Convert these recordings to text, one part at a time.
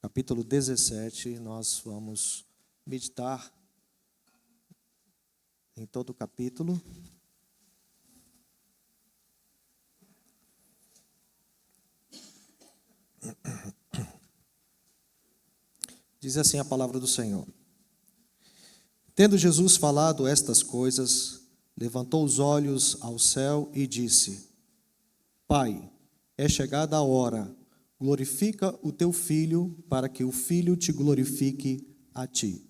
capítulo 17, nós vamos meditar em todo o capítulo. Diz assim a palavra do Senhor. Tendo Jesus falado estas coisas, levantou os olhos ao céu e disse: Pai, é chegada a hora, glorifica o teu Filho, para que o Filho te glorifique a ti.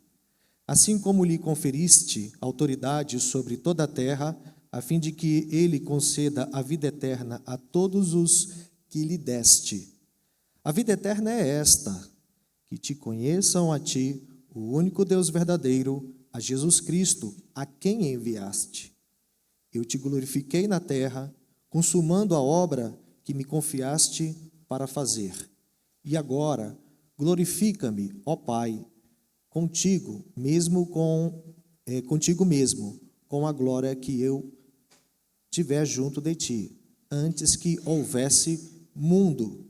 Assim como lhe conferiste autoridade sobre toda a terra, a fim de que ele conceda a vida eterna a todos os que lhe deste. A vida eterna é esta, que te conheçam a ti, o único Deus verdadeiro, a Jesus Cristo, a quem enviaste. Eu te glorifiquei na terra, consumando a obra que me confiaste para fazer. E agora, glorifica-me, ó Pai, contigo mesmo, com a glória que eu tiver junto de ti, antes que houvesse mundo.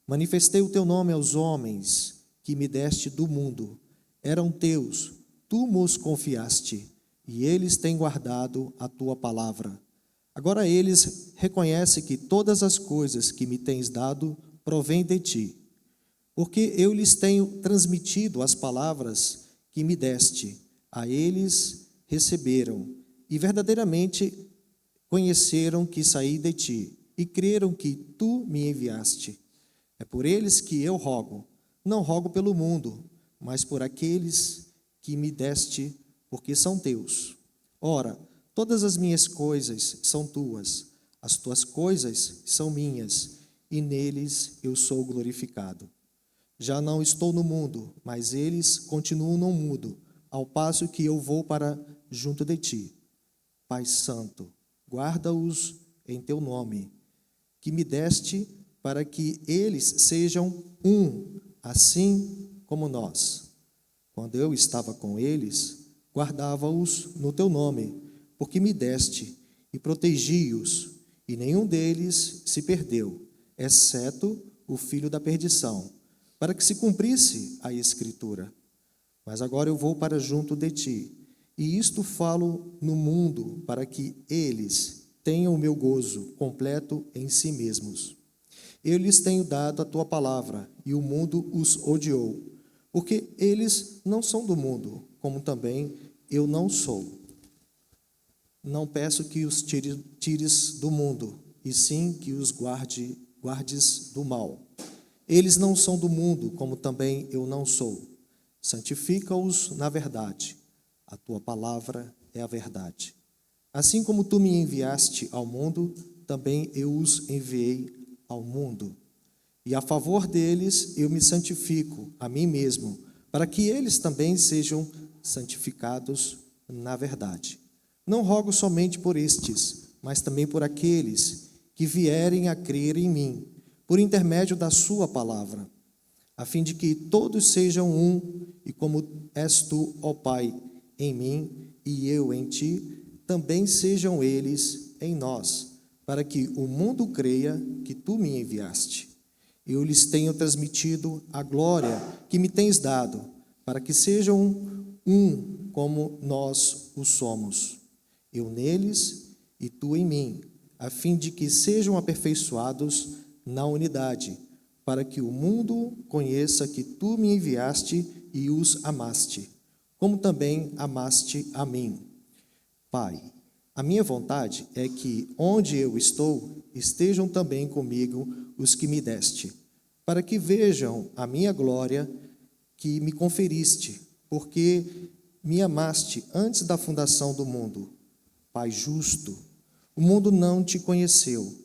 Manifestei o teu nome aos homens que me deste do mundo. Eram teus, tu nos confiaste, e eles têm guardado a tua palavra. Agora eles reconhecem que todas as coisas que me tens dado provêm de ti, porque eu lhes tenho transmitido as palavras que me deste. A eles receberam, e verdadeiramente conheceram que saí de ti, e creram que tu me enviaste. É por eles que eu rogo. Não rogo pelo mundo, mas por aqueles que me deste, porque são teus. Ora, todas as minhas coisas são tuas, as tuas coisas são minhas, e neles eu sou glorificado. Já não estou no mundo, mas eles continuam no mundo, ao passo que eu vou para junto de ti. Pai Santo, guarda-os em teu nome, que me deste, para que eles sejam um, assim como nós. Quando eu estava com eles, guardava-os no teu nome, porque me deste, e protegi-os, e nenhum deles se perdeu, exceto o filho da perdição, para que se cumprisse a Escritura. Mas agora eu vou para junto de ti, e isto falo no mundo, para que eles tenham o meu gozo completo em si mesmos. Eu lhes tenho dado a tua palavra, e o mundo os odiou, porque eles não são do mundo, como também eu não sou. Não peço que os tires do mundo, e sim que os guardes do mal. Eles não são do mundo, como também eu não sou. Santifica-os na verdade. A tua palavra é a verdade. Assim como tu me enviaste ao mundo, também eu os enviei ao mundo. E a favor deles eu me santifico a mim mesmo, para que eles também sejam santificados na verdade. Não rogo somente por estes, mas também por aqueles que vierem a crer em mim, por intermédio da sua palavra, a fim de que todos sejam um, e como és tu, ó Pai, em mim e eu em ti, também sejam eles em nós, para que o mundo creia que tu me enviaste. Eu lhes tenho transmitido a glória que me tens dado, para que sejam um como nós o somos. Eu neles e tu em mim, a fim de que sejam aperfeiçoados na unidade, para que o mundo conheça que tu me enviaste e os amaste, como também amaste a mim. Pai, a minha vontade é que, onde eu estou, estejam também comigo os que me deste, para que vejam a minha glória que me conferiste, porque me amaste antes da fundação do mundo. Pai justo, o mundo não te conheceu,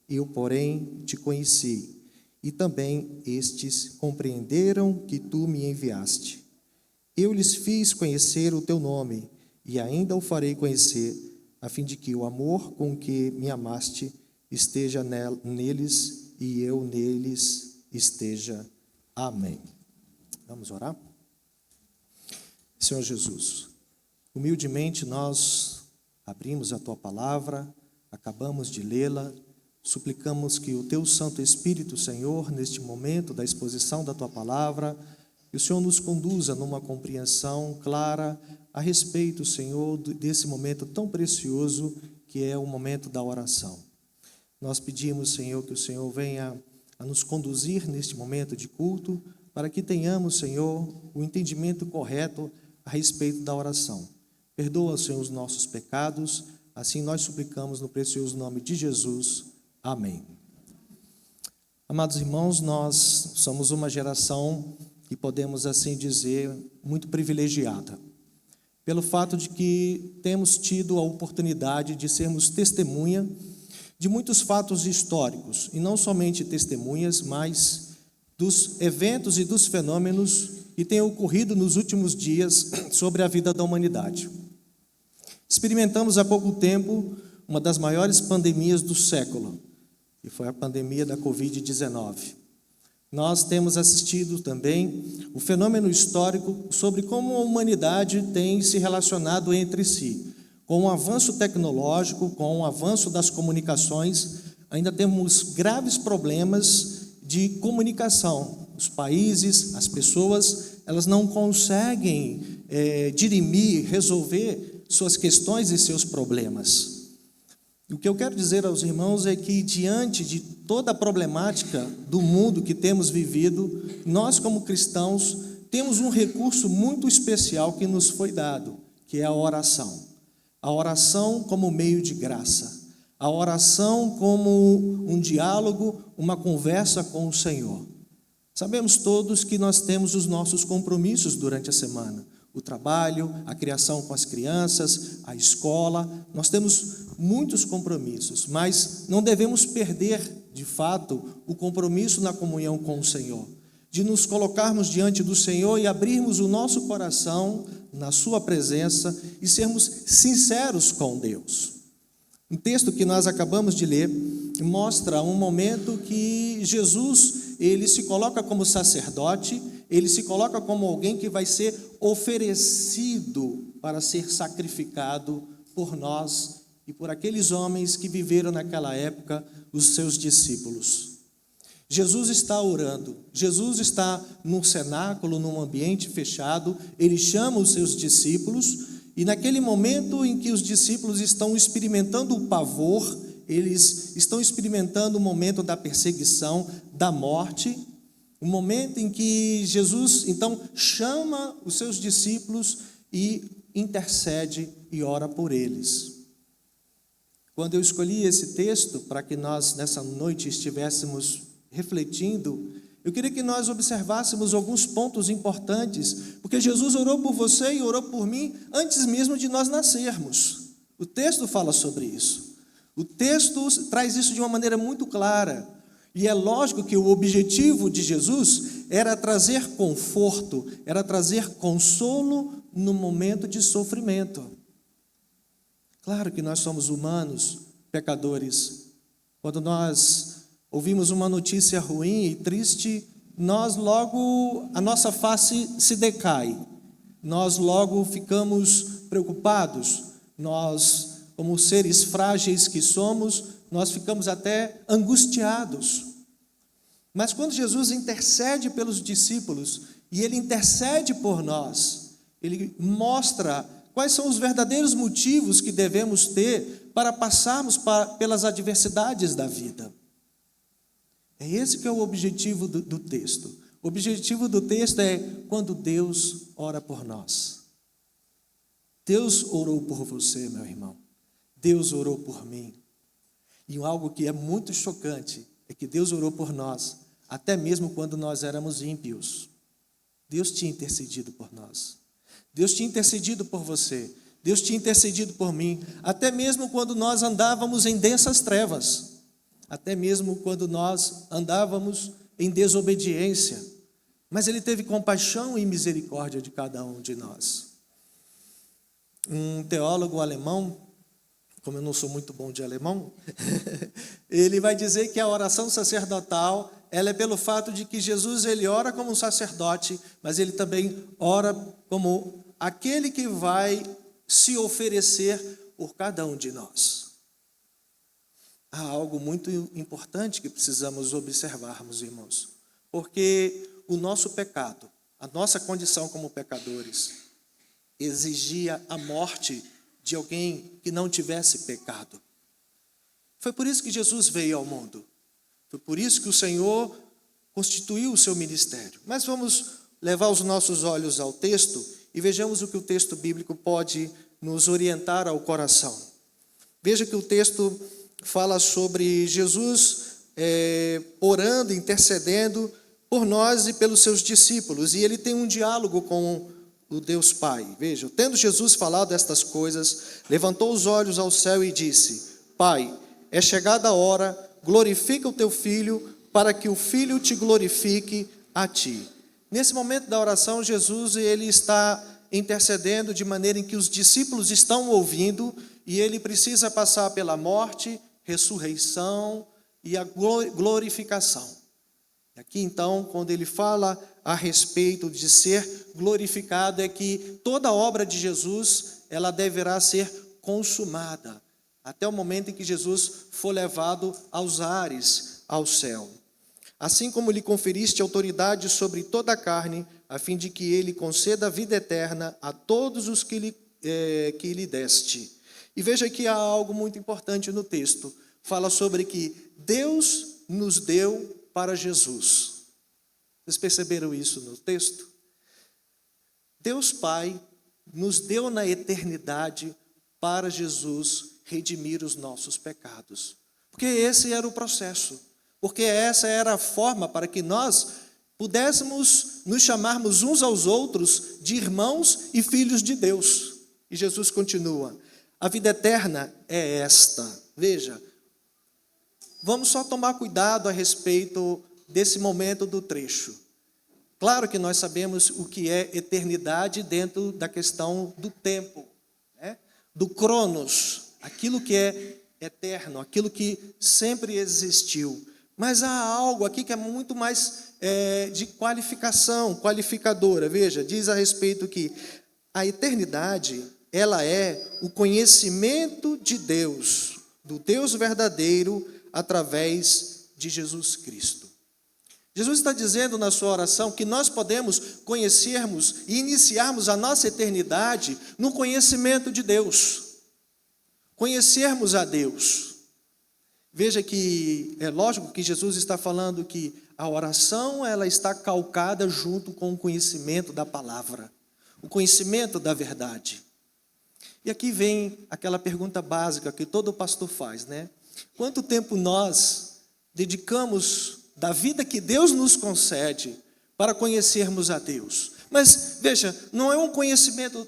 eu, porém, te conheci, e também estes compreenderam que tu me enviaste. Eu lhes fiz conhecer o teu nome, e ainda o farei conhecer, a fim de que o amor com que me amaste esteja neles e eu neles esteja. Amém. Vamos orar? Senhor Jesus, humildemente nós abrimos a tua palavra, acabamos de lê-la, Suplicamos que o Teu Santo Espírito, Senhor, neste momento da exposição da Tua Palavra, que o Senhor nos conduza numa compreensão clara a respeito, Senhor, desse momento tão precioso que é o momento da oração. Nós pedimos, Senhor, que o Senhor venha a nos conduzir neste momento de culto, para que tenhamos, Senhor, o entendimento correto a respeito da oração. Perdoa, Senhor, os nossos pecados, assim nós suplicamos no precioso nome de Jesus. Amém. Amados irmãos, nós somos uma geração que podemos assim dizer muito privilegiada, pelo fato de que temos tido a oportunidade de sermos testemunha de muitos fatos históricos, e não somente testemunhas, mas dos eventos e dos fenômenos que têm ocorrido nos últimos dias sobre a vida da humanidade. Experimentamos há pouco tempo uma das maiores pandemias do século, que foi a pandemia da Covid-19. Nós temos assistido também o fenômeno histórico sobre como a humanidade tem se relacionado entre si. Com o avanço tecnológico, com o avanço das comunicações, ainda temos graves problemas de comunicação. Os países, as pessoas, elas não conseguem dirimir, resolver suas questões e seus problemas. O que eu quero dizer aos irmãos é que, diante de toda a problemática do mundo que temos vivido, nós, como cristãos, temos um recurso muito especial que nos foi dado, que é a oração. A oração como meio de graça. A oração como um diálogo, uma conversa com o Senhor. Sabemos todos que nós temos os nossos compromissos durante a semana. O trabalho, a criação com as crianças, a escola. Nós temos muitos compromissos, mas não devemos perder, de fato, o compromisso na comunhão com o Senhor. De nos colocarmos diante do Senhor e abrirmos o nosso coração na sua presença e sermos sinceros com Deus. Um texto que nós acabamos de ler mostra um momento que Jesus, ele se coloca como sacerdote, ele se coloca como alguém que vai ser oferecido para ser sacrificado por nós e por aqueles homens que viveram naquela época, os seus discípulos. Jesus está orando, Jesus está num cenáculo, num ambiente fechado, ele chama os seus discípulos, e naquele momento em que os discípulos estão experimentando o pavor, eles estão experimentando o momento da perseguição, da morte, o momento em que Jesus, então, chama os seus discípulos e intercede e ora por eles. Quando eu escolhi esse texto para que nós, nessa noite, estivéssemos refletindo, eu queria que nós observássemos alguns pontos importantes, porque Jesus orou por você e orou por mim antes mesmo de nós nascermos. O texto fala sobre isso. O texto traz isso de uma maneira muito clara. E é lógico que o objetivo de Jesus era trazer conforto, era trazer consolo no momento de sofrimento. Claro que nós somos humanos, pecadores. Quando nós ouvimos uma notícia ruim e triste, nós logo, a nossa face se decai. Nós logo ficamos preocupados. Nós, como seres frágeis que somos, nós ficamos até angustiados. Mas quando Jesus intercede pelos discípulos, e Ele intercede por nós, Ele mostra quais são os verdadeiros motivos que devemos ter para passarmos pelas adversidades da vida. É esse que é o objetivo do texto. O objetivo do texto é quando Deus ora por nós. Deus orou por você, meu irmão. Deus orou por mim. E algo que é muito chocante é que Deus orou por nós, até mesmo quando nós éramos ímpios. Deus tinha intercedido por nós. Deus tinha intercedido por você. Deus tinha intercedido por mim, até mesmo quando nós andávamos em densas trevas. Até mesmo quando nós andávamos em desobediência. Mas Ele teve compaixão e misericórdia de cada um de nós. Um teólogo alemão, como eu não sou muito bom de alemão, ele vai dizer que a oração sacerdotal, ela é pelo fato de que Jesus, ele ora como um sacerdote, mas ele também ora como aquele que vai se oferecer por cada um de nós. há algo muito importante que precisamos observarmos, irmãos. Porque o nosso pecado, a nossa condição como pecadores, exigia a morte de alguém que não tivesse pecado. Foi por isso que Jesus veio ao mundo. Foi por isso que o Senhor constituiu o seu ministério. Mas vamos levar os nossos olhos ao texto e vejamos o que o texto bíblico pode nos orientar ao coração. Veja que o texto fala sobre Jesus orando, intercedendo por nós e pelos seus discípulos. E ele tem um diálogo com o Deus Pai. Veja, tendo Jesus falado estas coisas, levantou os olhos ao céu e disse: Pai, é chegada a hora, glorifica o teu Filho, para que o Filho te glorifique a ti. Nesse momento da oração, Jesus ele está intercedendo de maneira em que os discípulos estão ouvindo, e ele precisa passar pela morte, ressurreição e a glorificação. Aqui então, quando ele fala a respeito de ser glorificado, é que toda a obra de Jesus, ela deverá ser consumada, até o momento em que Jesus for levado aos ares, ao céu. Assim como lhe conferiste autoridade sobre toda a carne, a fim de que ele conceda a vida eterna a todos os que lhe deste. E veja que há algo muito importante no texto. Fala sobre que Deus nos deu para Jesus. Vocês perceberam isso no texto? Deus Pai nos deu na eternidade para Jesus redimir os nossos pecados. Porque esse era o processo. Porque essa era a forma para que nós pudéssemos nos chamarmos uns aos outros de irmãos e filhos de Deus. E Jesus continua: a vida eterna é esta. Veja, vamos só tomar cuidado a respeito desse momento do trecho. Claro que nós sabemos o que é eternidade dentro da questão do tempo, né? Do cronos, aquilo que é eterno, aquilo que sempre existiu. Mas há algo aqui que é muito mais de qualificação, qualificadora. Veja, diz a respeito que a eternidade, ela é o conhecimento de Deus, do Deus verdadeiro, através de Jesus Cristo. Jesus está dizendo na sua oração que nós podemos conhecermos e iniciarmos a nossa eternidade no conhecimento de Deus. Conhecermos a Deus. Veja que é lógico que Jesus está falando que a oração ela está calcada junto com o conhecimento da palavra, o conhecimento da verdade. E aqui vem aquela pergunta básica que todo pastor faz, né? Quanto tempo nós dedicamos da vida que Deus nos concede para conhecermos a Deus? Mas veja, não é um conhecimento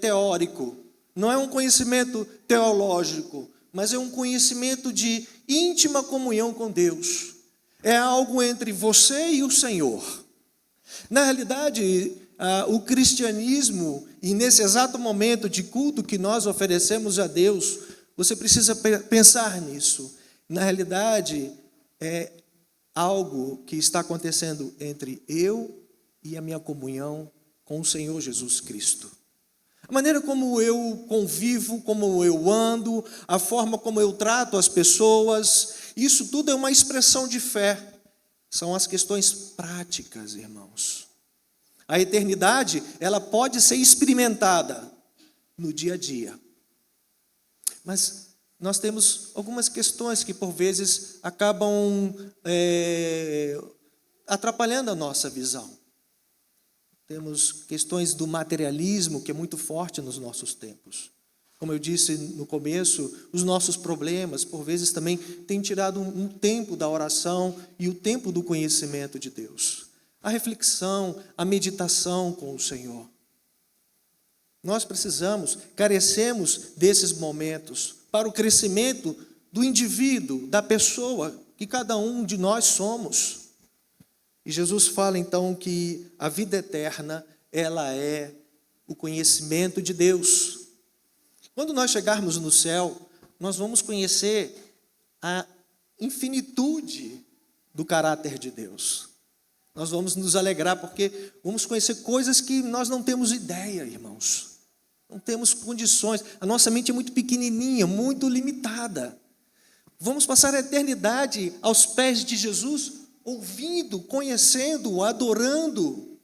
teórico, não é um conhecimento teológico, mas é um conhecimento de íntima comunhão com Deus. É algo entre você e o Senhor. Na realidade, o cristianismo, e nesse exato momento de culto que nós oferecemos a Deus, você precisa pensar nisso. Na realidade, é algo que está acontecendo entre eu e a minha comunhão com o Senhor Jesus Cristo. A maneira como eu convivo, como eu ando, a forma como eu trato as pessoas, isso tudo é uma expressão de fé. São as questões práticas, irmãos. A eternidade, ela pode ser experimentada no dia a dia. Mas nós temos algumas questões que, por vezes, acabam atrapalhando a nossa visão. Temos questões do materialismo, que é muito forte nos nossos tempos. Como eu disse no começo, os nossos problemas, por vezes, também têm tirado um tempo da oração e o tempo do conhecimento de Deus. A reflexão, a meditação com o Senhor. Nós carecemos desses momentos para o crescimento do indivíduo, da pessoa que cada um de nós somos. E Jesus fala então que a vida eterna, ela é o conhecimento de Deus. Quando nós chegarmos no céu, nós vamos conhecer a infinitude do caráter de Deus. Nós vamos nos alegrar porque vamos conhecer coisas que nós não temos ideia, irmãos. Não temos condições. A nossa mente é muito pequenininha, muito limitada. Vamos passar a eternidade aos pés de Jesus, ouvindo, conhecendo, adorando.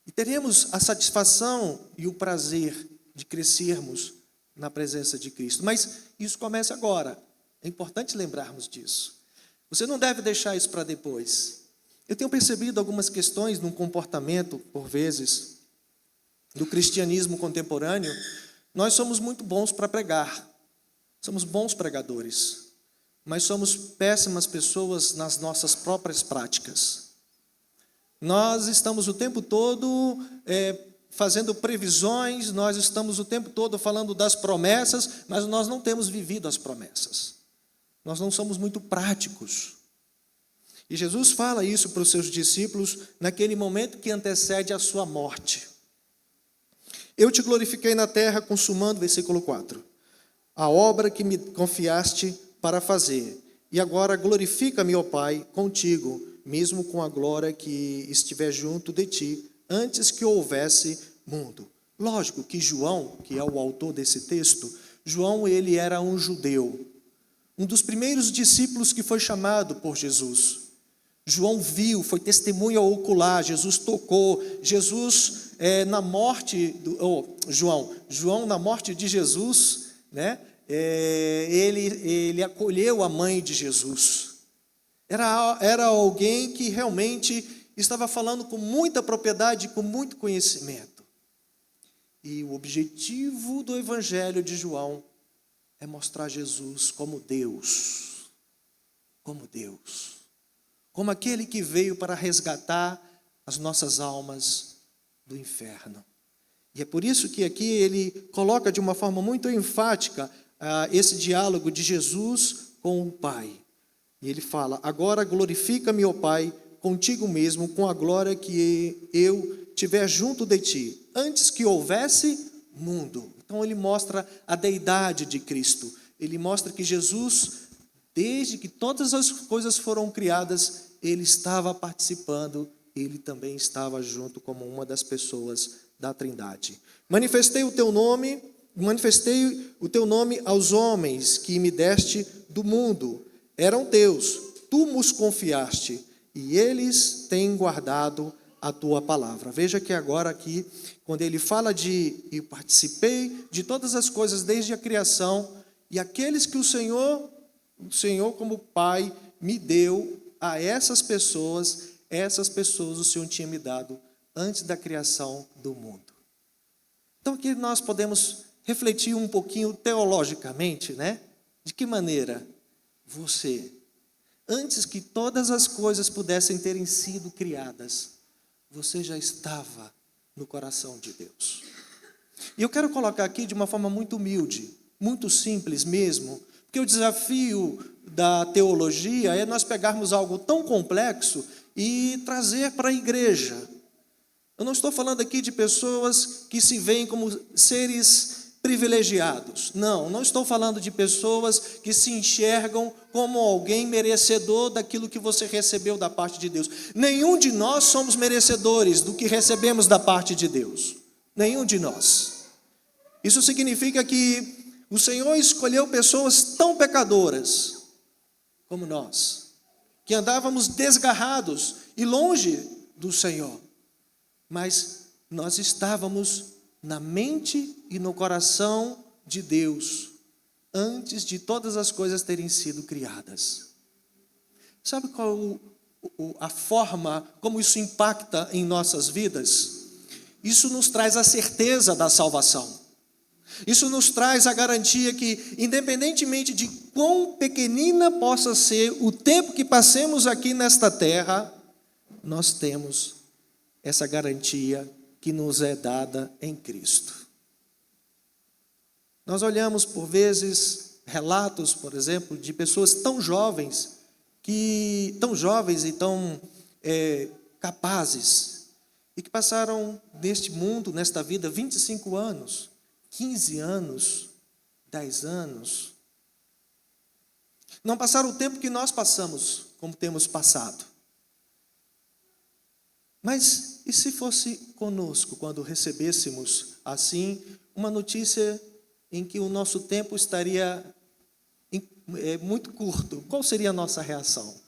E teremos a satisfação e o prazer de crescermos na presença de Cristo. Mas isso começa agora. É importante lembrarmos disso. Você não deve deixar isso para depois. Eu tenho percebido algumas questões no comportamento, por vezes, do cristianismo contemporâneo. Nós somos muito bons para pregar. Somos bons pregadores. Mas somos péssimas pessoas nas nossas próprias práticas. Nós estamos o tempo todo fazendo previsões, nós estamos o tempo todo falando das promessas, mas nós não temos vivido as promessas. Nós não somos muito práticos. E Jesus fala isso para os seus discípulos naquele momento que antecede a sua morte. Eu te glorifiquei na terra, consumando, versículo 4, a obra que me confiaste para fazer. E agora glorifica-me, ó Pai, contigo, mesmo com a glória que estiver junto de ti, antes que houvesse mundo. Lógico que João, que é o autor desse texto, João, ele era um judeu, um dos primeiros discípulos que foi chamado por Jesus. João viu, foi testemunha ocular, Jesus tocou, Jesus na morte, João na morte de Jesus, né? Ele acolheu a mãe de Jesus. Era alguém que realmente estava falando com muita propriedade, com muito conhecimento. E o objetivo do Evangelho de João é mostrar Jesus como Deus, como aquele que veio para resgatar as nossas almas do inferno. E é por isso que aqui ele coloca de uma forma muito enfática esse diálogo de Jesus com o Pai. E ele fala: agora glorifica-me, ó Pai, contigo mesmo, com a glória que eu tiver junto de ti, antes que houvesse mundo. Então ele mostra a deidade de Cristo. Ele mostra que Jesus, desde que todas as coisas foram criadas, ele estava participando, ele também estava junto como uma das pessoas da Trindade. Manifestei o teu nome aos homens que me deste do mundo. Eram teus, tu nos confiaste, e eles têm guardado a tua palavra. Veja que agora aqui, quando ele fala eu participei de todas as coisas desde a criação, e aqueles que o Senhor como Pai me deu a essas pessoas o Senhor tinha me dado antes da criação do mundo. Então aqui nós podemos refletir um pouquinho teologicamente, né? De que maneira você, antes que todas as coisas pudessem terem sido criadas, você já estava no coração de Deus. E eu quero colocar aqui de uma forma muito humilde, muito simples mesmo, porque o desafio da teologia é nós pegarmos algo tão complexo e trazer para a igreja. Eu não estou falando aqui de pessoas que se veem como seres privilegiados. Não estou falando de pessoas que se enxergam como alguém merecedor daquilo que você recebeu da parte de Deus. Nenhum de nós somos merecedores do que recebemos da parte de Deus. Nenhum de nós. Isso significa que o Senhor escolheu pessoas tão pecadoras como nós, que andávamos desgarrados e longe do Senhor, mas nós estávamos na mente e no coração de Deus, antes de todas as coisas terem sido criadas. Sabe qual a forma como isso impacta em nossas vidas? Isso nos traz a certeza da salvação. Isso nos traz a garantia que, independentemente de quão pequenina possa ser o tempo que passemos aqui nesta terra, nós temos essa garantia que nos é dada em Cristo. Nós olhamos, por vezes, relatos, por exemplo, de pessoas tão jovens e tão capazes, e que passaram neste mundo, nesta vida, 25 anos, 15 anos, 10 anos. Não passaram o tempo que nós passamos, como temos passado. Mas e se fosse conosco, quando recebêssemos assim uma notícia em que o nosso tempo estaria muito curto, qual seria a nossa reação?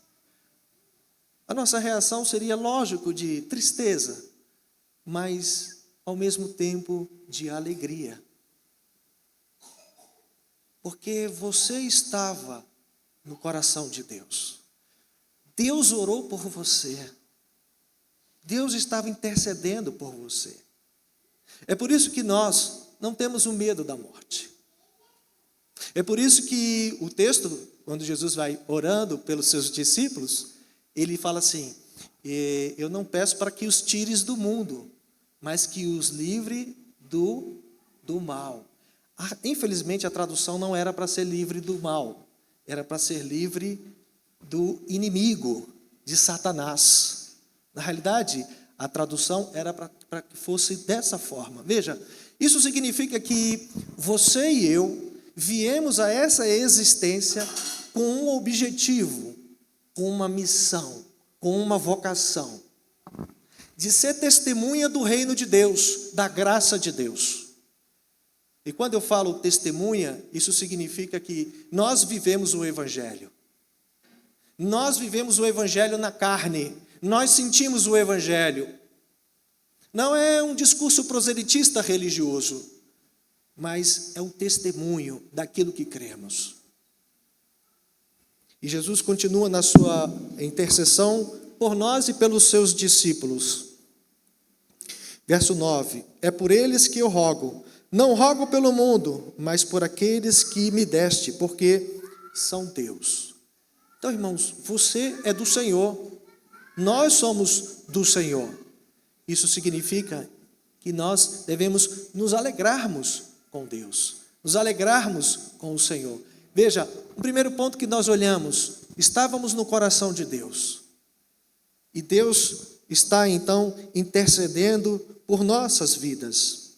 A nossa reação seria, lógico, de tristeza, mas, ao mesmo tempo, de alegria. Porque você estava no coração de Deus. Deus orou por você. Deus estava intercedendo por você. É por isso que nós não temos o medo da morte. É por isso que o texto, quando Jesus vai orando pelos seus discípulos, ele fala assim: eu não peço para que os tires do mundo, mas que os livre do mal. Infelizmente, a tradução não era para ser livre do mal, era para ser livre do inimigo, de Satanás. Na realidade, a tradução era para que fosse dessa forma. Veja, isso significa que você e eu viemos a essa existência com um objetivo, com uma missão, com uma vocação, de ser testemunha do reino de Deus, da graça de Deus. E quando eu falo testemunha, isso significa que nós vivemos o Evangelho. Nós vivemos o Evangelho na carne, nós sentimos o Evangelho. Não é um discurso proselitista religioso, mas é o testemunho daquilo que cremos. E Jesus continua na sua intercessão por nós e pelos seus discípulos. Verso 9: é por eles que eu rogo, não rogo pelo mundo, mas por aqueles que me deste, porque são teus. Então, irmãos, você é do Senhor, nós somos do Senhor. Isso significa que nós devemos nos alegrarmos com Deus, nos alegrarmos com o Senhor. Veja, o primeiro ponto que nós olhamos, estávamos no coração de Deus. E Deus está, então, intercedendo por nossas vidas.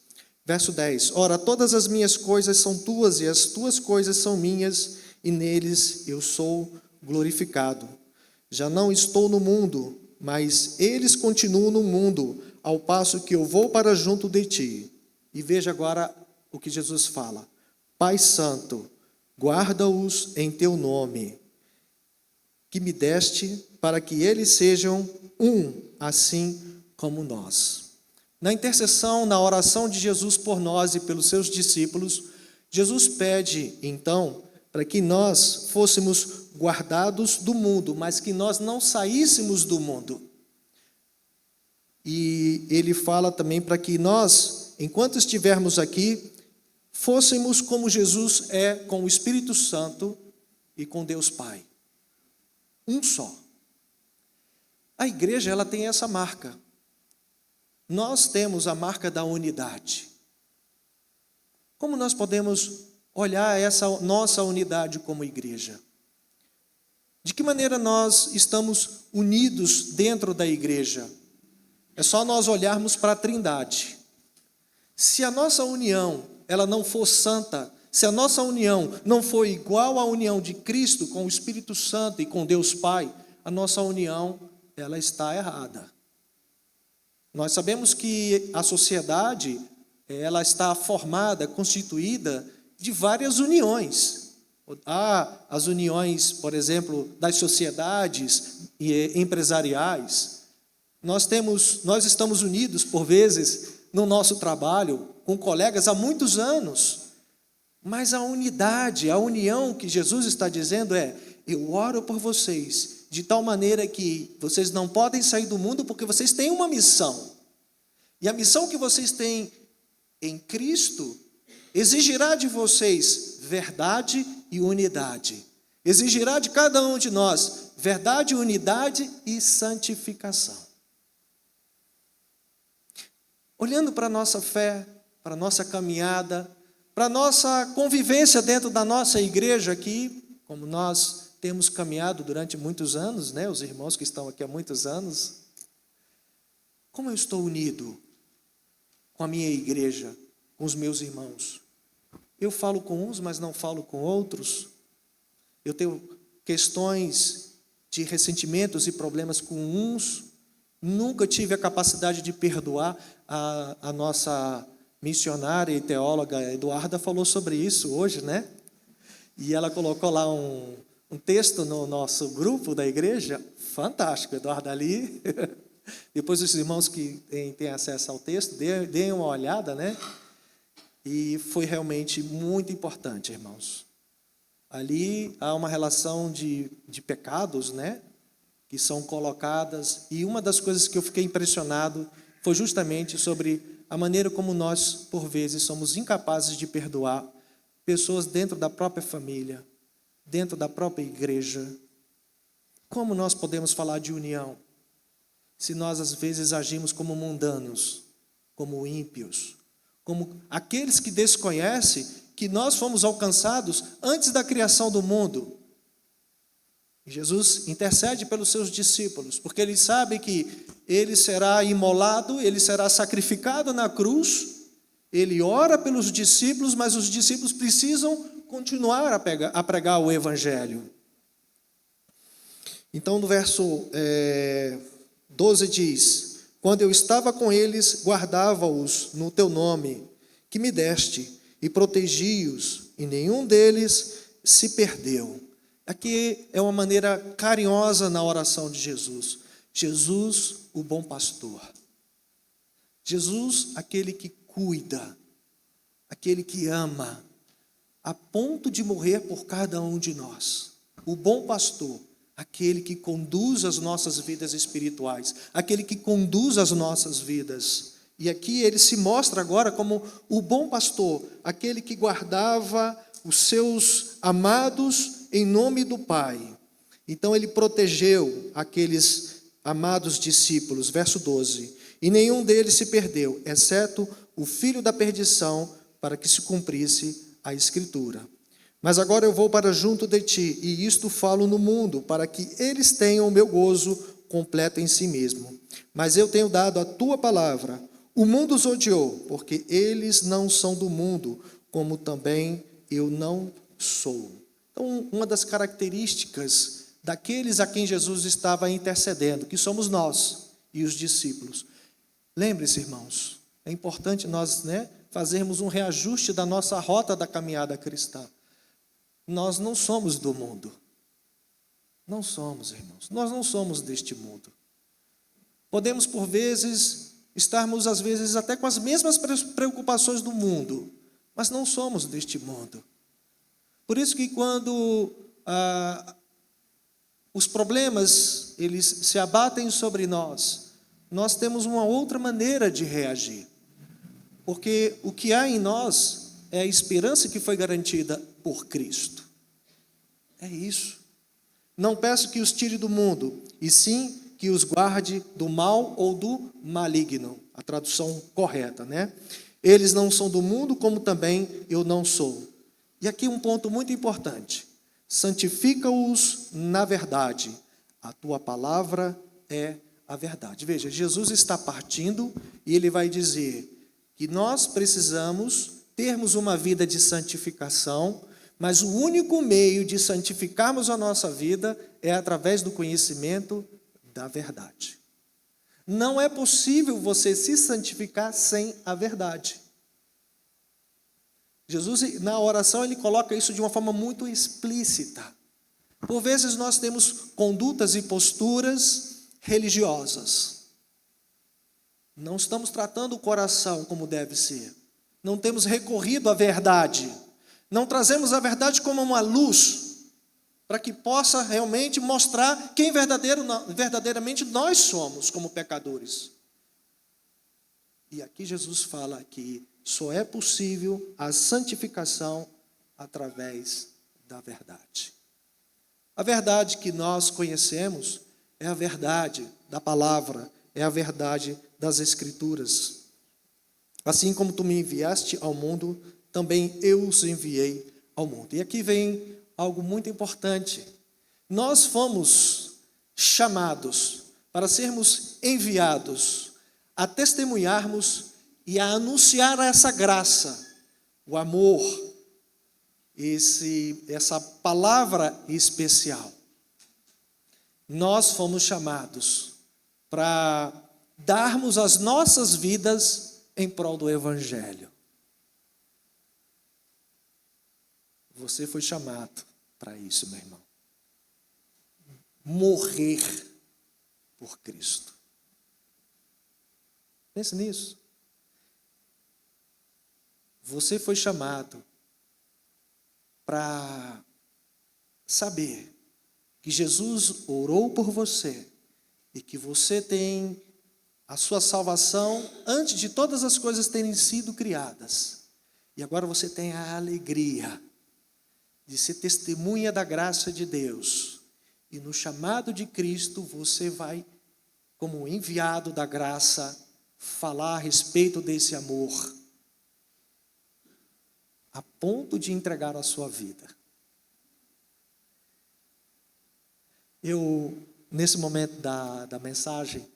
Verso 10: ora, todas as minhas coisas são tuas, e as tuas coisas são minhas, e neles eu sou glorificado. Já não estou no mundo, mas eles continuam no mundo, ao passo que eu vou para junto de ti. E veja agora o que Jesus fala: Pai Santo, guarda-os em teu nome, que me deste, para que eles sejam um, assim como nós. Na intercessão, na oração de Jesus por nós e pelos seus discípulos, Jesus pede, então, para que nós fôssemos guardados do mundo, mas que nós não saíssemos do mundo. E ele fala também para que nós, enquanto estivermos aqui, fôssemos como Jesus é com o Espírito Santo e com Deus Pai. Um só. A igreja, ela tem essa marca. Nós temos a marca da unidade. Como nós podemos olhar essa nossa unidade como igreja? De que maneira nós estamos unidos dentro da igreja? É só nós olharmos para a Trindade. Se a nossa união, ela não for santa, se a nossa união não for igual à união de Cristo com o Espírito Santo e com Deus Pai, a nossa união, ela está errada. Nós sabemos que a sociedade, ela está formada, constituída de várias uniões. Há as uniões, por exemplo, das sociedades empresariais. Nós estamos unidos, por vezes, no nosso trabalho, com colegas há muitos anos. Mas a unidade, a união que Jesus está dizendo é: eu oro por vocês, de tal maneira que vocês não podem sair do mundo porque vocês têm uma missão. E a missão que vocês têm em Cristo exigirá de vocês verdade e unidade. Exigirá de cada um de nós verdade, unidade e santificação. Olhando para a nossa fé, para a nossa caminhada, para a nossa convivência dentro da nossa igreja aqui, como nós temos caminhado durante muitos anos, né? Os irmãos que estão aqui há muitos anos. Como eu estou unido com a minha igreja, com os meus irmãos? Eu falo com uns, mas não falo com outros. Eu tenho questões de ressentimentos e problemas com uns. Nunca tive a capacidade de perdoar. A nossa missionária e teóloga Eduarda falou sobre isso hoje, né? E ela colocou lá um texto no nosso grupo da igreja, fantástico, Eduardo ali. Depois os irmãos que têm acesso ao texto, deem uma olhada, né? E foi realmente muito importante, irmãos. Ali há uma relação de pecados, né? Que são colocadas, e uma das coisas que eu fiquei impressionado foi justamente sobre a maneira como nós, por vezes, somos incapazes de perdoar pessoas dentro da própria família, dentro da própria igreja. Como nós podemos falar de união se nós, às vezes, agimos como mundanos, como ímpios, como aqueles que desconhecem que nós fomos alcançados antes da criação do mundo? Jesus intercede pelos seus discípulos, porque ele sabe que ele será imolado, ele será sacrificado na cruz. Ele ora pelos discípulos, mas os discípulos precisam continuar a pregar o evangelho. Então, no verso 12 diz: quando eu estava com eles, guardava-os no teu nome, que me deste, e protegi-os, e nenhum deles se perdeu. Aqui é uma maneira carinhosa na oração de Jesus. Jesus, o bom pastor. Jesus, aquele que cuida, aquele que ama, a ponto de morrer por cada um de nós. O bom pastor, aquele que conduz as nossas vidas espirituais, aquele que conduz as nossas vidas. E aqui ele se mostra agora como o bom pastor, aquele que guardava os seus amados em nome do Pai. Então ele protegeu aqueles amados discípulos. Verso 12: e nenhum deles se perdeu, exceto o filho da perdição, para que se cumprisse a Escritura. Mas agora eu vou para junto de ti, e isto falo no mundo, para que eles tenham o meu gozo completo em si mesmo. Mas eu tenho dado a tua palavra. O mundo os odiou, porque eles não são do mundo, como também eu não sou. Então, uma das características daqueles a quem Jesus estava intercedendo, que somos nós e os discípulos. Lembre-se, irmãos, é importante nós, fazermos um reajuste da nossa rota da caminhada cristã. Nós não somos do mundo. Não somos, irmãos. Nós não somos deste mundo. Podemos, por vezes, estarmos, às vezes, até com as mesmas preocupações do mundo, mas não somos deste mundo. Por isso que quando os problemas eles se abatem sobre nós, nós temos uma outra maneira de reagir. Porque o que há em nós é a esperança que foi garantida por Cristo. É isso. Não peço que os tire do mundo, e sim que os guarde do mal ou do maligno. A tradução correta, né? Eles não são do mundo, como também eu não sou. E aqui um ponto muito importante. Santifica-os na verdade. A tua palavra é a verdade. Veja, Jesus está partindo e ele vai dizer que nós precisamos termos uma vida de santificação, mas o único meio de santificarmos a nossa vida é através do conhecimento da verdade. Não é possível você se santificar sem a verdade. Jesus, na oração, ele coloca isso de uma forma muito explícita. Por vezes nós temos condutas e posturas religiosas. Não estamos tratando o coração como deve ser. Não temos recorrido à verdade. Não trazemos a verdade como uma luz, para que possa realmente mostrar quem verdadeiramente nós somos como pecadores. E aqui Jesus fala que só é possível a santificação através da verdade. A verdade que nós conhecemos é a verdade da palavra, é a verdade das Escrituras. Assim como tu me enviaste ao mundo, também eu os enviei ao mundo. E aqui vem algo muito importante. Nós fomos chamados para sermos enviados a testemunharmos e a anunciar essa graça, o amor, essa palavra especial. Nós fomos chamados para darmos as nossas vidas em prol do Evangelho. Você foi chamado para isso, meu irmão. Morrer por Cristo. Pense nisso. Você foi chamado para saber que Jesus orou por você e que você tem a sua salvação antes de todas as coisas terem sido criadas. E agora você tem a alegria de ser testemunha da graça de Deus. E no chamado de Cristo você vai, como enviado da graça, falar a respeito desse amor, a ponto de entregar a sua vida. Eu, nesse momento da mensagem,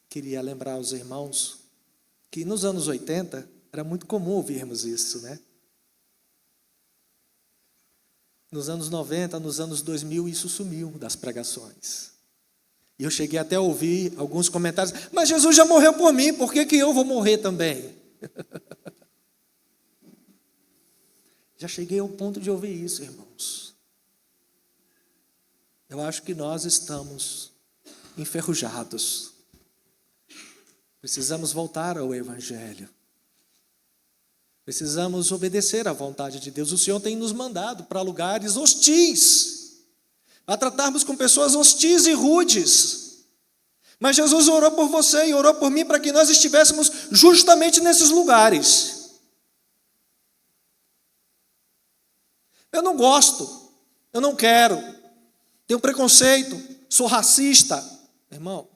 queria lembrar aos irmãos que nos anos 80 era muito comum ouvirmos isso, né? Nos anos 90, nos anos 2000, isso sumiu das pregações. E eu cheguei até a ouvir alguns comentários: mas Jesus já morreu por mim, por que eu vou morrer também? Já cheguei ao ponto de ouvir isso, irmãos. Eu acho que nós estamos enferrujados. Precisamos voltar ao Evangelho. Precisamos obedecer à vontade de Deus. O Senhor tem nos mandado para lugares hostis, a tratarmos com pessoas hostis e rudes. Mas Jesus orou por você e orou por mim para que nós estivéssemos justamente nesses lugares. Eu não gosto, eu não quero, tenho preconceito, sou racista. Irmão,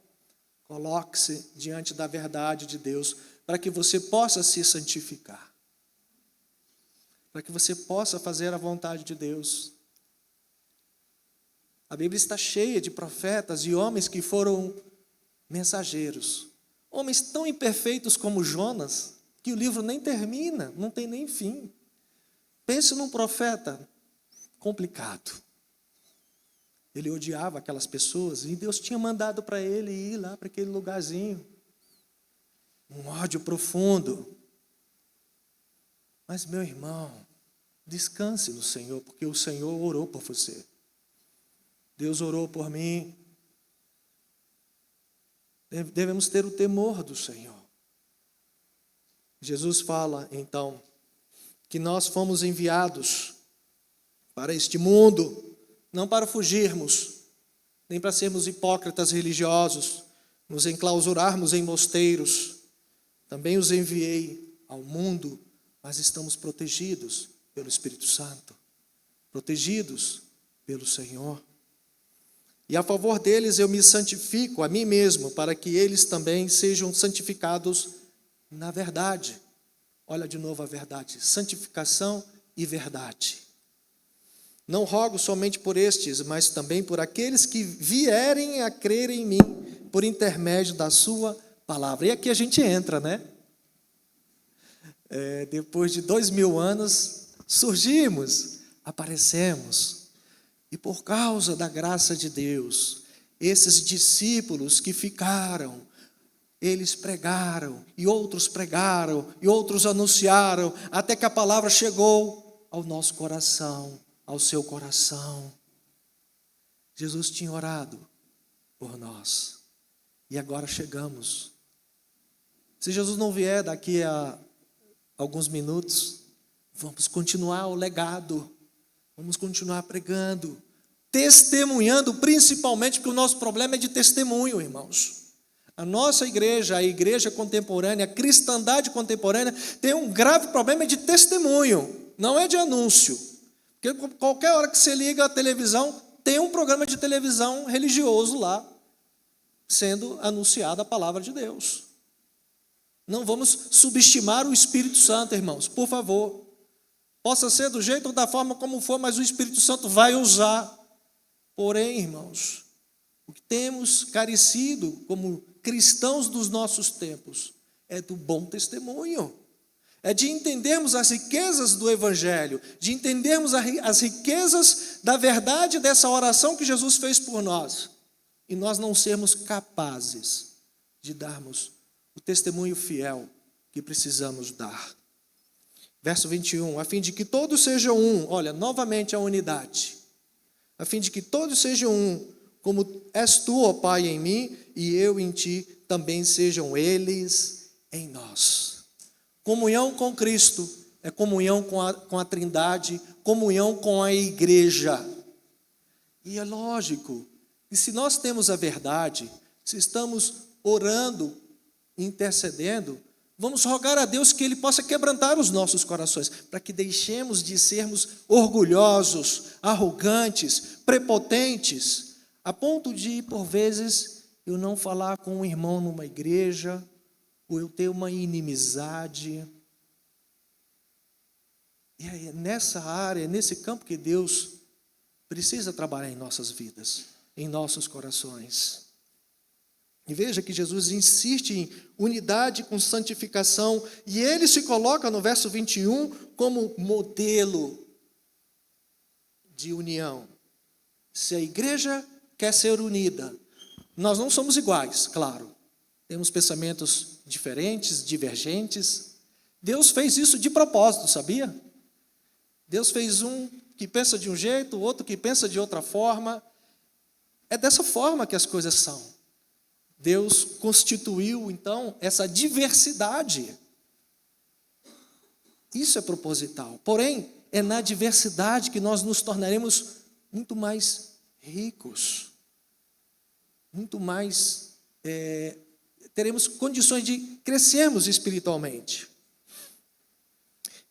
coloque-se diante da verdade de Deus para que você possa se santificar, para que você possa fazer a vontade de Deus. A Bíblia está cheia de profetas e homens que foram mensageiros, homens tão imperfeitos como Jonas, que o livro nem termina, não tem nem fim. Pense num profeta complicado. Ele odiava aquelas pessoas e Deus tinha mandado para ele ir lá para aquele lugarzinho. Um ódio profundo. Mas, meu irmão, descanse no Senhor, porque o Senhor orou por você. Deus orou por mim. Devemos ter o temor do Senhor. Jesus fala, então, que nós fomos enviados para este mundo, não para fugirmos, nem para sermos hipócritas religiosos, nos enclausurarmos em mosteiros. Também os enviei ao mundo, mas estamos protegidos pelo Espírito Santo, protegidos pelo Senhor. E a favor deles eu me santifico a mim mesmo, para que eles também sejam santificados na verdade. Olha de novo a verdade, santificação e verdade. Não rogo somente por estes, mas também por aqueles que vierem a crer em mim, por intermédio da sua palavra. E aqui a gente entra, né? Depois de 2000 anos, surgimos, aparecemos. E por causa da graça de Deus, esses discípulos que ficaram, eles pregaram, e outros anunciaram, até que a palavra chegou ao nosso coração, ao seu coração. Jesus tinha orado por nós, e agora chegamos. Se Jesus não vier daqui a alguns minutos, vamos continuar o legado, vamos continuar pregando, testemunhando, principalmente porque o nosso problema é de testemunho, irmãos. A nossa igreja, a igreja contemporânea, a cristandade contemporânea, tem um grave problema de testemunho, não é de anúncio. Porque qualquer hora que você liga a televisão, tem um programa de televisão religioso lá, sendo anunciada a palavra de Deus. Não vamos subestimar o Espírito Santo, irmãos, por favor. Possa ser do jeito ou da forma como for, mas o Espírito Santo vai usar. Porém, irmãos, o que temos carecido como cristãos dos nossos tempos é do bom testemunho, é de entendermos as riquezas do Evangelho, de entendermos as riquezas da verdade dessa oração que Jesus fez por nós, e nós não sermos capazes de darmos o testemunho fiel que precisamos dar. Verso 21, a fim de que todos sejam um. Olha, novamente a unidade. A fim de que todos sejam um, como és tu, ó Pai, em mim, e eu em ti, também sejam eles em nós. Comunhão com Cristo é comunhão com a Trindade, comunhão com a igreja. E é lógico, que se nós temos a verdade, se estamos orando, intercedendo, vamos rogar a Deus que Ele possa quebrantar os nossos corações, para que deixemos de sermos orgulhosos, arrogantes, prepotentes, a ponto de, por vezes, eu não falar com um irmão numa igreja, ou eu ter uma inimizade. E é nessa área, nesse campo que Deus precisa trabalhar em nossas vidas, em nossos corações. E veja que Jesus insiste em unidade com santificação, e ele se coloca no verso 21 como modelo de união. Se a igreja quer ser unida, nós não somos iguais, claro. Temos pensamentos diferentes, divergentes. Deus fez isso de propósito, sabia? Deus fez um que pensa de um jeito, outro que pensa de outra forma. É dessa forma que as coisas são. Deus constituiu, então, essa diversidade. Isso é proposital. Porém, é na diversidade que nós nos tornaremos muito mais ricos. Muito mais, teremos condições de crescermos espiritualmente.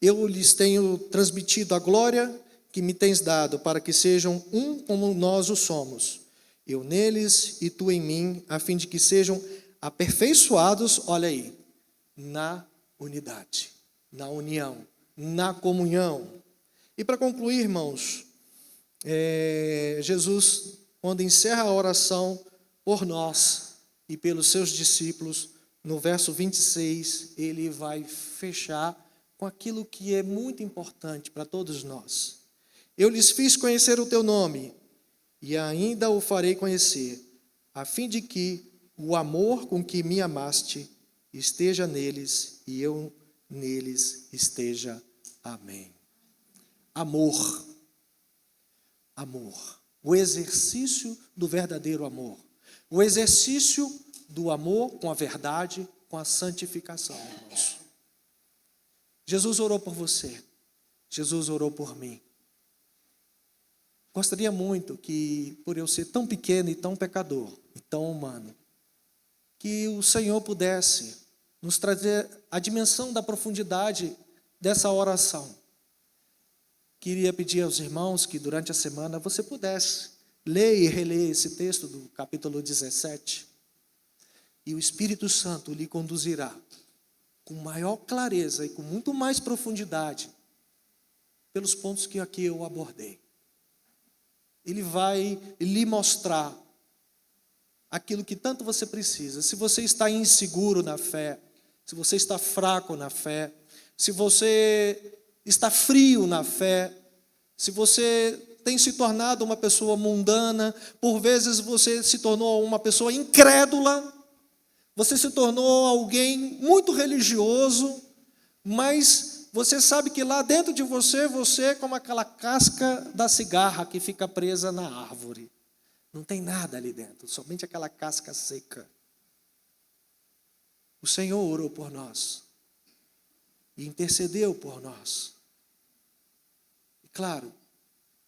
Eu lhes tenho transmitido a glória que me tens dado, para que sejam um como nós o somos. Eu neles e tu em mim, a fim de que sejam aperfeiçoados, olha aí, na unidade, na união, na comunhão. E para concluir, irmãos, Jesus, quando encerra a oração por nós e pelos seus discípulos, no verso 26, ele vai fechar com aquilo que é muito importante para todos nós. Eu lhes fiz conhecer o teu nome, e ainda o farei conhecer, a fim de que o amor com que me amaste esteja neles e eu neles esteja. Amém. Amor. Amor. O exercício do verdadeiro amor. O exercício do amor com a verdade, com a santificação, irmãos. Jesus orou por você. Jesus orou por mim. Gostaria muito que, por eu ser tão pequeno e tão pecador, e tão humano, que o Senhor pudesse nos trazer a dimensão da profundidade dessa oração. Queria pedir aos irmãos que durante a semana você pudesse ler e reler esse texto do capítulo 17, e o Espírito Santo lhe conduzirá com maior clareza e com muito mais profundidade pelos pontos que aqui eu abordei. Ele vai lhe mostrar aquilo que tanto você precisa. Se você está inseguro na fé, se você está fraco na fé, se você está frio na fé, se você tem se tornado uma pessoa mundana, por vezes você se tornou uma pessoa incrédula, você se tornou alguém muito religioso, mas você sabe que lá dentro de você, você é como aquela casca da cigarra que fica presa na árvore. Não tem nada ali dentro, somente aquela casca seca. O Senhor orou por nós e intercedeu por nós. E claro,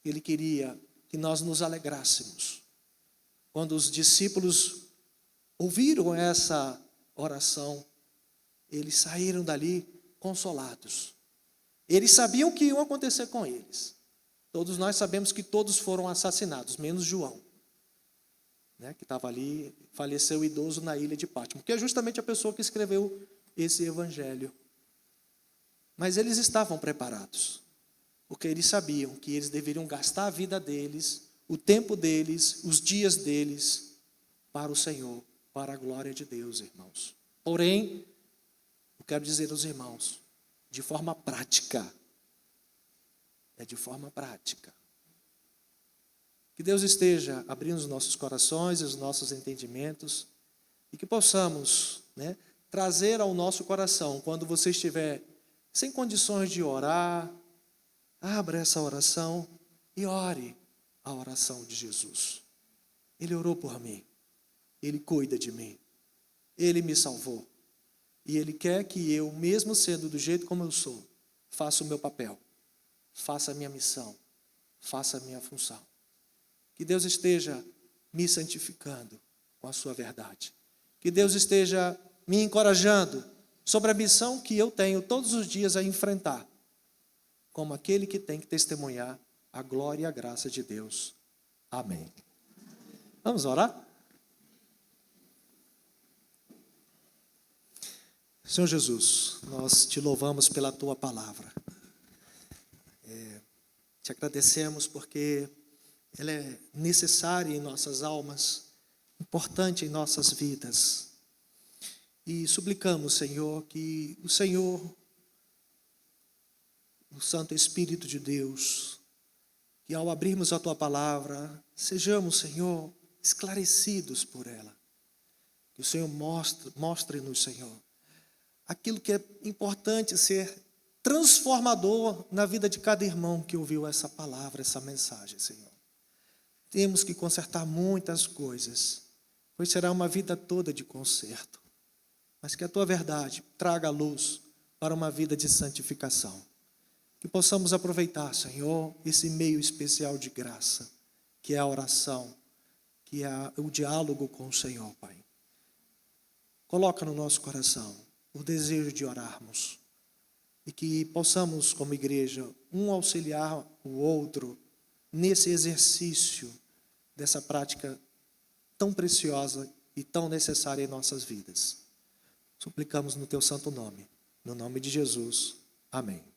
Ele queria que nós nos alegrássemos. Quando os discípulos ouviram essa oração, eles saíram dali consolados. Eles sabiam o que ia acontecer com eles. Todos nós sabemos que todos foram assassinados, menos João, né, que estava ali, faleceu idoso na ilha de Pátimo, que é justamente a pessoa que escreveu esse evangelho. Mas eles estavam preparados, porque eles sabiam que eles deveriam gastar a vida deles, o tempo deles, os dias deles, para o Senhor, para a glória de Deus, irmãos. Porém, eu quero dizer aos irmãos, de forma prática, de forma prática. Que Deus esteja abrindo os nossos corações e os nossos entendimentos, e que possamos, trazer ao nosso coração, quando você estiver sem condições de orar, abra essa oração e ore a oração de Jesus. Ele orou por mim, Ele cuida de mim, Ele me salvou. E Ele quer que eu, mesmo sendo do jeito como eu sou, faça o meu papel, faça a minha missão, faça a minha função. Que Deus esteja me santificando com a sua verdade. Que Deus esteja me encorajando sobre a missão que eu tenho todos os dias a enfrentar, como aquele que tem que testemunhar a glória e a graça de Deus. Amém. Vamos orar? Senhor Jesus, nós te louvamos pela tua palavra. Te agradecemos porque ela é necessária em nossas almas, importante em nossas vidas. E suplicamos, Senhor, que o Senhor, o Santo Espírito de Deus, que ao abrirmos a tua palavra, sejamos, Senhor, esclarecidos por ela. Que o Senhor mostre-nos, Senhor, aquilo que é importante ser transformador na vida de cada irmão que ouviu essa palavra, essa mensagem, Senhor. Temos que consertar muitas coisas, pois será uma vida toda de conserto. Mas que a tua verdade traga luz para uma vida de santificação. Que possamos aproveitar, Senhor, esse meio especial de graça, que é a oração, que é o diálogo com o Senhor, Pai. Coloca no nosso coração o desejo de orarmos e que possamos, como igreja, um auxiliar o outro nesse exercício dessa prática tão preciosa e tão necessária em nossas vidas. Suplicamos no teu santo nome, no nome de Jesus. Amém.